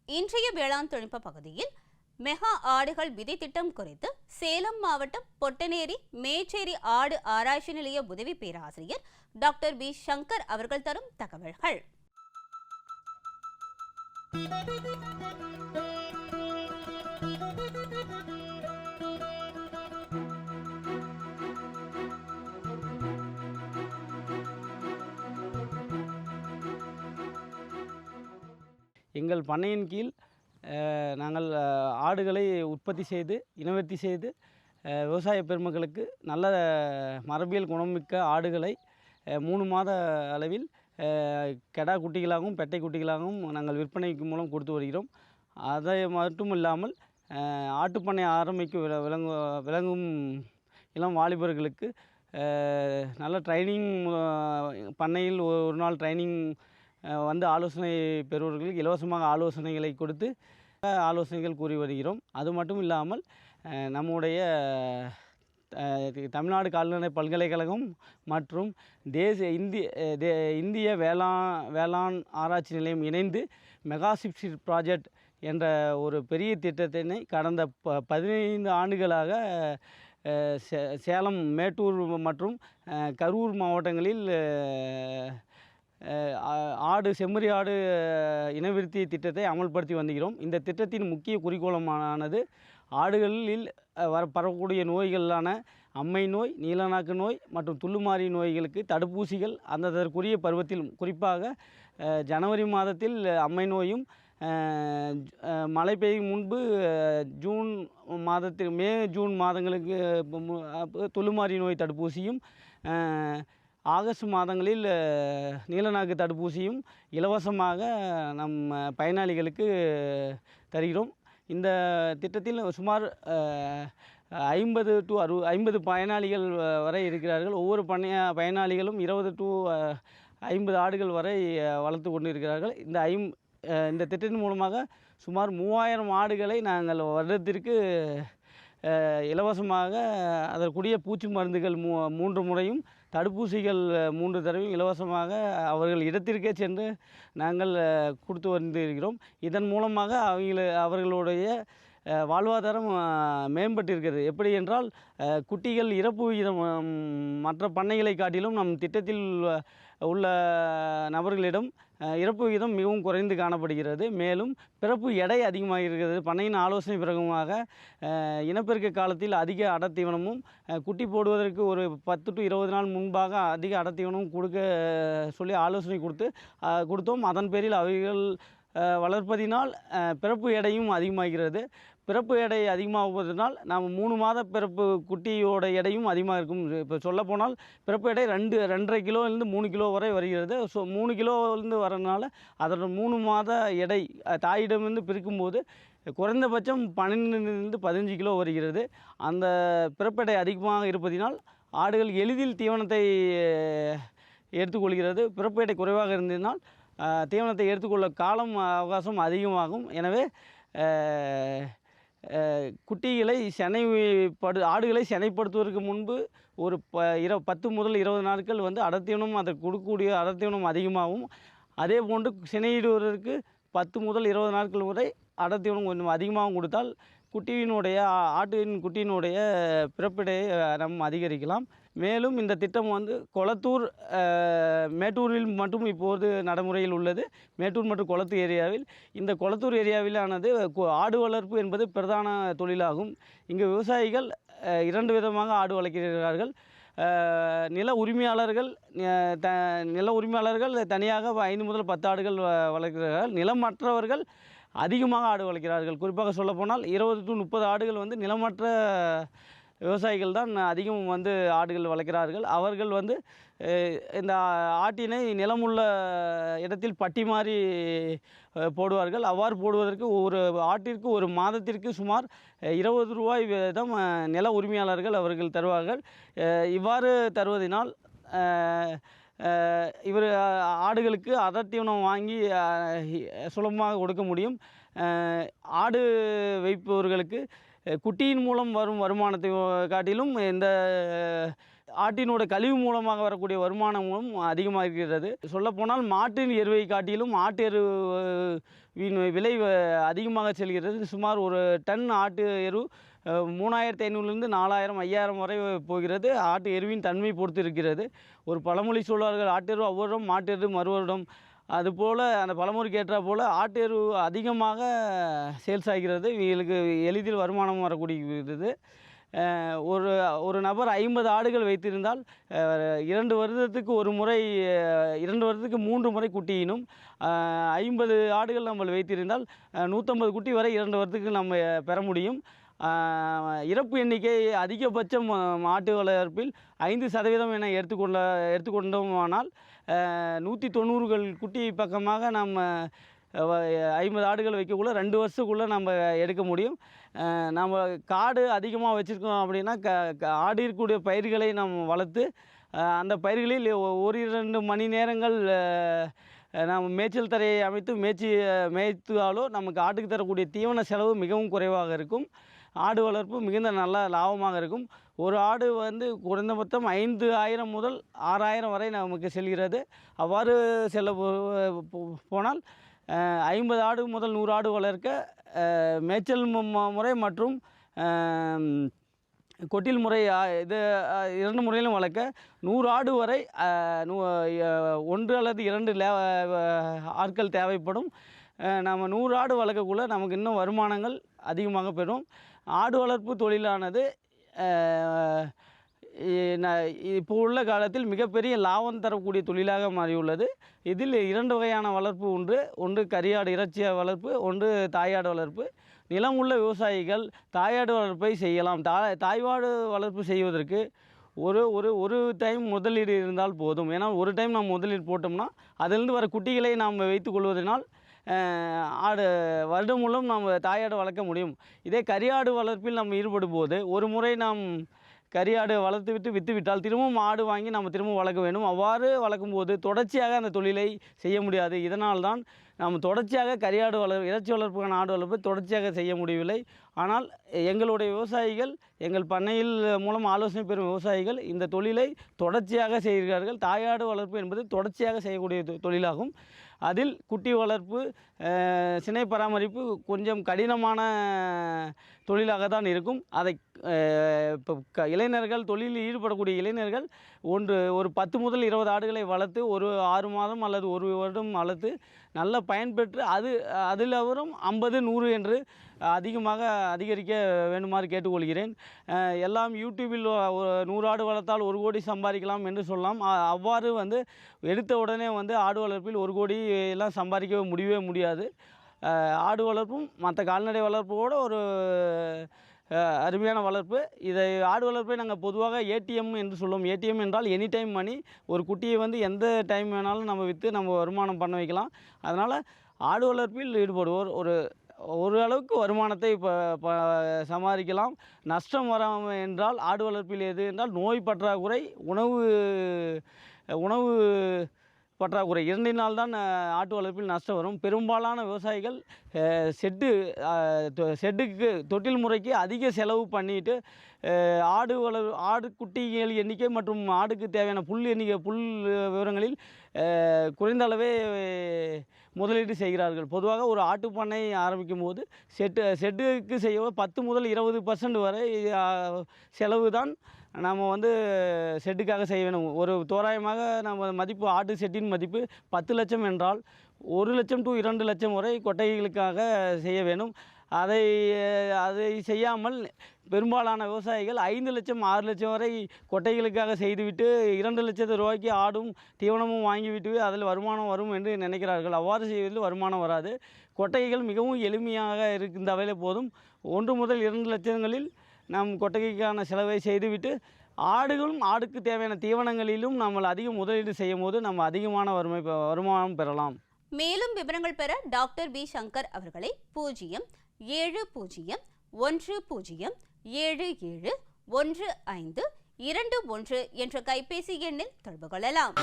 இன்றைய வேளாண் தொழில்நுட்ப பகுதியில் மெகா ஆடுகள் விதை திட்டம் குறித்து சேலம் மாவட்டம் பொட்டநேரி மேச்சேரி ஆடு ஆராய்ச்சி நிலைய உதவி பேராசிரியர் டாக்டர் வி சங்கர் அவர்கள் தரும் தகவல்கள். எங்கள் பண்ணையின் கீழ் நாங்கள் ஆடுகளை உற்பத்தி செய்து இனவர்த்தி செய்து விவசாய பெருமக்களுக்கு நல்ல மரபியல் குணமிக்க ஆடுகளை 3 மாத அளவில் கெடா குட்டிகளாகவும் பெட்டை குட்டிகளாகவும் நாங்கள் விற்பனைக்கு மூலம் கொடுத்து வருகிறோம். அதை மட்டும் இல்லாமல் ஆட்டுப்பண்ணை ஆரம்பிக்க விளங்கும் இளம் வாலிபர்களுக்கு நல்ல ட்ரைனிங் பண்ணையில் ஒரு நாள் ட்ரைனிங் வந்து ஆலோசனை பெறுவர்களுக்கு இலவசமாக ஆலோசனைகளை கொடுத்து ஆலோசனைகள் கூறி வருகிறோம். அது மட்டும் இல்லாமல் நம்முடைய தமிழ்நாடு கால்நடை பல்கலைக்கழகம் மற்றும் இந்திய வேளாண் ஆராய்ச்சி நிலையம் இணைந்து மெகா சீட் ப்ராஜெக்ட் என்ற ஒரு பெரிய திட்டத்தினை கடந்த 15 ஆண்டுகளாக சேலம், மேட்டூர் மற்றும் கரூர் மாவட்டங்களில் செம்மறி ஆடு இனவிருத்தி திட்டத்தை அமல்படுத்தி வருகிறோம். இந்த திட்டத்தின் முக்கிய குறிக்கோளமானது ஆடுகளில் பரவக்கூடிய நோய்களான அம்மை நோய், நீலநாக்கு நோய் மற்றும் துள்ளுமாறி நோய்களுக்கு தடுப்பூசிகள் அந்ததற்குரிய பருவத்தில், குறிப்பாக ஜனவரி மாதத்தில் அம்மை நோயும், மழை பெய்யும் முன்பு மே ஜூன் மாதங்களுக்கு துள்ளுமாறி நோய் தடுப்பூசியும், ஆகஸ்ட் மாதங்களில் நீலநாக்கு தடுப்பூசியும் இலவசமாக பயனாளிகளுக்கு தருகிறோம். இந்த திட்டத்தில் சுமார் 50 to 50 பயனாளிகள் வரை இருக்கிறார்கள். ஒவ்வொரு பயனாளிகளும் 20 to 50 ஆடுகள் வரை வளர்த்து கொண்டு இருக்கிறார்கள். இந்த திட்டத்தின் மூலமாக சுமார் 3000 ஆடுகளை நாங்கள் வருடத்திற்கு இலவசமாக அதற்குரிய பூச்சி மருந்துகள் 3 முறையும், தடுப்பூசிகள் 3 தடவையும் இலவசமாக அவர்கள் இடத்திற்கே சென்று நாங்கள் கொடுத்து வந்திருக்கிறோம். இதன் மூலமாக அவர்களுடைய வாழ்வாதாரம் மேம்பட்டிருக்கிறது. எப்படி என்றால், குட்டிகள் இறப்பு விகிதம் மற்ற பண்ணைகளை காட்டிலும் நம் திட்டத்தில் உள்ள நபர்களிடம் இறப்பு விகிதம் மிகவும் குறைந்து காணப்படுகிறது. மேலும் பிறப்பு எடை அதிகமாக இருக்கிறது. பண்ணையின் ஆலோசனை பிறகுமாக இனப்பெருக்க காலத்தில் அதிக அடத்தீவனமும், குட்டி போடுவதற்கு ஒரு 10 to 20 நாள் முன்பாக அதிக அடத்தீவனமும் கொடுக்க சொல்லி ஆலோசனை கொடுத்தோம். அதன் பேரில் அவைகள் வளர்ப்பதினால் பிறப்பு எடையும் அதிகமாகிறது. பிறப்பு எடை அதிகமாகுவதனால் நாம் 3 மாத பிறப்பு குட்டியோட எடையும் அதிகமாக இருக்கும். இப்போ சொல்லப்போனால் பிறப்பு எடை 2.5 கிலோலேருந்து 3 கிலோ வரை வருகிறது. 3 கிலோலேருந்து வரனால அதோட 3 மாத எடை தாயிடமிருந்து பிரிக்கும்போது குறைந்தபட்சம் 12 to 15 கிலோ வருகிறது. அந்த பிறப்பெடை அதிகமாக இருப்பதினால் ஆடுகள் எளிதில் தீவனத்தை எடுத்துக்கொள்கிறது. பிறப்பு எடை குறைவாக இருந்ததினால் தீவனத்தை எடுத்துக்கொள்ள காலம் அவகாசம் அதிகமாகும். எனவே ஆடுகளை செனைப்படுத்துவதற்கு முன்பு ஒரு 10 முதல் 20 நாட்கள் அடத்தீவனம், அதை கொடுக்கக்கூடிய அடத்தீவனம் அதிகமாகும். அதே போன்று சினையிடுவதற்கு 10 முதல் 20 நாட்கள் வரை அடத்தீவனம் கொஞ்சம் அதிகமாகவும் கொடுத்தால் ஆட்டின் குட்டியினுடைய பிறப்பிடையை நம்ம அதிகரிக்கலாம். மேலும் இந்த திட்டம் கொளத்தூர், மேட்டூரில் மட்டும் இப்போது நடைமுறையில் உள்ளது. மேட்டூர் மற்றும் கொளத்தூர் ஏரியாவில். இந்த கொளத்தூர் ஏரியாவிலானது ஆடு வளர்ப்பு என்பது பிரதான தொழிலாகும். இங்கு விவசாயிகள் 2 விதமாக ஆடு வளர்க்கிறார்கள். நில உரிமையாளர்கள் தனியாக 5 முதல் 10 ஆடுகள் வளர்க்கிறார்கள். நிலமற்றவர்கள் அதிகமாக ஆடு வளர்க்கிறார்கள். குறிப்பாக சொல்லப்போனால் 20 to 30 ஆடுகள் நிலமற்ற விவசாயிகள் தான் அதிகம் ஆடுகள் வளர்க்கிறார்கள். அவர்கள் இந்த ஆட்டினை நிலமுள்ள இடத்தில் பட்டி மாறி போடுவார்கள். அவ்வாறு போடுவதற்கு ஒரு ஆட்டிற்கு ஒரு மாதத்திற்கு சுமார் 20 ரூபாய் வீதம் நில உரிமையாளர்கள் அவர்கள் தருவார்கள். இவ்வாறு தருவதனால் ஆடுகளுக்கு அடர்த்தீவனம் வாங்கி சுலபமாக கொடுக்க முடியும். ஆடு வைப்பவர்களுக்கு குட்டியின் மூலம் வரும் வருமானத்தை காட்டிலும் இந்த ஆட்டினோட கழிவு மூலமாக வரக்கூடிய வருமானமும் அதிகமாக இருக்கிறது. சொல்லப்போனால் மாட்டின் எருவை காட்டிலும் ஆட்டு எருவின் விலை அதிகமாக செல்கிறது. சுமார் ஒரு டன் ஆட்டு எரு 3500லேருந்து 4000 5000 வரை போகிறது. ஆட்டு எருவின் தன்மை பொறுத்து இருக்கிறது. ஒரு பழமொழி சொல்வார்கள், ஆட்டெரு அவ்வருடம் மாட்டெரு மறுவருடம். அதுபோல் அந்த பழமொழிக்கு ஏற்றா போல் ஆட்டெரு அதிகமாக சேல்ஸ் ஆகிறது. இவங்களுக்கு எளிதில் வருமானம் வரக்கூடியது. ஒரு நபர் 50 ஆடுகள் வைத்திருந்தால் 2 வருடத்துக்கு ஒரு முறை 2 வருடத்துக்கு 3 முறை குட்டியினும் 50 ஆடுகள் நம்ம வைத்திருந்தால் 150 குட்டி வரை 2 வருடத்துக்கு நம்ம பெற முடியும். இறப்பு எண்ணிக்கை அதிகபட்சம் மாட்டு வளர்ப்பில் 5% என எடுத்துக்கொண்டோமானால் 190 குட்டி பக்கமாக நம்ம 50 ஆடுகள் வைக்கக்குள்ள 2 வருஷத்துக்குள்ளே நம்ம எடுக்க முடியும். நம்ம காடு அதிகமாக வச்சுருக்கோம் அப்படின்னா ஆடு இருக்கக்கூடிய பயிர்களை நம்ம வளர்த்து அந்த பயிர்களில் 1-2 மணி நேரங்கள் நாம் மேய்ச்சல் தரையை அமைத்து மேய்த்தாலோ நமக்கு ஆட்டுக்கு தரக்கூடிய தீவன செலவு மிகவும் குறைவாக இருக்கும். ஆடு வளர்ப்பு மிகுந்த நல்ல லாபமாக இருக்கும். ஒரு ஆடு குறைந்தபட்சம் 5000 முதல் 6000 வரை நமக்கு செல்கிறது. அவ்வாறு போனால் 50 ஆடு முதல் 100 ஆடு வளர்க்க மேய்ச்சல் முறை மற்றும் கொட்டில் முறை இது 2 முறையிலும் வளர்க்க 100 ஆடு வரை 1 அல்லது 2 ஆட்கள் தேவைப்படும். நம்ம 100 ஆடு வளர்க்கக்குள்ள நமக்கு இன்னும் வருமானங்கள் அதிகமாக பெறும். ஆடு வளர்ப்பு தொழிலானது இப்போ உள்ள காலத்தில் மிகப்பெரிய லாபம் தரக்கூடிய தொழிலாக மாறியுள்ளது. இதில் 2 வகையான வளர்ப்பு உண்டு. ஒன்று கரியாடு இறைச்சி வளர்ப்பு, ஒன்று தாயாடு வளர்ப்பு. நிலம் உள்ள விவசாயிகள் தாயாடு வளர்ப்பை செய்யலாம். தாய்வாடு வளர்ப்பு செய்வதற்கு ஒரு டைம் முதலீடு இருந்தால் போதும். ஏன்னா ஒரு டைம் நம்ம முதலீடு போட்டோம்னா அதிலிருந்து வர குட்டிகளை நாம் வைத்து கொள்வதனால் ஆடு வருடம் மூலம் நம்ம தாயாடு வளர்க்க முடியும். இதே கரியாடு வளர்ப்பில் நம்ம ஈடுபடும் போது ஒரு முறை நாம் கரியாடு வளர்த்து விற்றுவிட்டால் திரும்பவும் ஆடு வாங்கி நம்ம திரும்பவும் வளர்க்க வேண்டும். அவ்வாறு வளர்க்கும்போது தொடர்ச்சியாக அந்த தொழிலை செய்ய முடியாது. இதனால்தான் நாம் தொடர்ச்சியாக கரியாடு இறைச்சி வளர்ப்புக்கான ஆடு வளர்ப்பை தொடர்ச்சியாக செய்ய முடியவில்லை. ஆனால் எங்களுடைய விவசாயிகள், எங்கள் பண்ணையில் மூலம் ஆலோசனை பெறும் விவசாயிகள் இந்த தொழிலை தொடர்ச்சியாக செய்கிறார்கள். தாயாடு வளர்ப்பு என்பது தொடர்ச்சியாக செய்யக்கூடிய தொழிலாகும். அதில் குட்டி வளர்ப்பு, சினை பராமரிப்பு கொஞ்சம் கடினமான தொழிலாக தான் இருக்கும். அதை இப்போ இளைஞர்கள், தொழிலில் ஈடுபடக்கூடிய இளைஞர்கள் ஒரு 10 முதல் 20 ஆடுகளை வளர்த்து ஒரு 6 மாதம் அல்லது 1 வருடம் வளர்த்து நல்ல பயன்பெற்று அதில் அவரும் 50, 100 என்று அதிகரிக்க வேண்டுமாறு கேட்டுக்கொள்கிறேன். எல்லாம் யூடியூபில் 100 ஆடு வளர்த்தால் 1 கோடி சம்பாதிக்கலாம் என்று சொல்லலாம். அவ்வாறு எடுத்த உடனே ஆடு வளர்ப்பில் 1 கோடி எல்லாம் சம்பாதிக்க முடியவே முடியாது. ஆடு வளர்ப்பும் மற்ற கால்நடை வளர்ப்போடு ஒரு அருமையான வளர்ப்பு. இதை ஆடு வளர்ப்பை நாங்கள் பொதுவாக ஏடிஎம் என்று சொல்லுவோம். ஏடிஎம் என்றால் எனி டைம் மணி. ஒரு குட்டியை எந்த டைம் வேணாலும் நம்ம விற்று நம்ம வருமானம் பண்ண வைக்கலாம். அதனால் ஆடு வளர்ப்பில் ஈடுபடுவோர் ஒரு அளவுக்கு வருமானத்தை சமாளிக்கலாம். நஷ்டம் வராமல் என்றால் ஆடு வளர்ப்பில் எது என்றால் நோய் பற்றாக்குறை, உணவு பற்றாக்குறை, 2 தான் ஆட்டு வளர்ப்பில் நஷ்டம் வரும். பெரும்பாலான விவசாயிகள் ஷெட்டுக்கு தொட்டில் முறைக்கு அதிக செலவு பண்ணிட்டு ஆடு குட்டிகள் எண்ணிக்கை மற்றும் ஆடுக்கு தேவையான புல் விவரங்களில் குறைந்த அளவே முதலீடு செய்கிறார்கள். பொதுவாக ஒரு ஆட்டு பண்ணை ஆரம்பிக்கும் போது ஷெட்டுக்கு செய்ய 10 முதல் 20% வரை செலவு தான் நம்ம ஷெட்டுக்காக செய்ய வேணும். ஒரு தோராயமாக நம்ம மதிப்பு, ஆட்டு ஷெட்டின் மதிப்பு 10 லட்சம் என்றால் 1 லட்சம் to 2 லட்சம் வரை கொட்டைகளுக்காக செய்ய வேணும். அதை செய்யாமல் பெரும்பாலான விவசாயிகள் 5 லட்சம் 6 லட்சம் வரை கொட்டைகளுக்காக செய்துவிட்டு 2 லட்சத்து ரூபாய்க்கு ஆடும் தீவனமும் வாங்கிவிட்டு அதில் வருமானம் வரும் என்று நினைக்கிறார்கள். அவ்வாறு செய்வதில் வருமானம் வராது. கொட்டைகள் மிகவும் எளிமையாக இருக்கின்றவையிலே போதும். 1 முதல் 2 லட்சங்களில் நாம் கொட்டகைக்கான செலவை செய்துவிட்டு ஆடுக்கு தேவையான தீவனங்களிலும் நம்ம அதிக முதலீடு செய்யும் போது நம்ம அதிகமான வருமானம் பெறலாம். மேலும் விவரங்கள் பெற டாக்டர் பி. சங்கர் அவர்களை 07010771521 என்ற கைபேசி எண்ணில் தொடர்பு கொள்ளலாம்.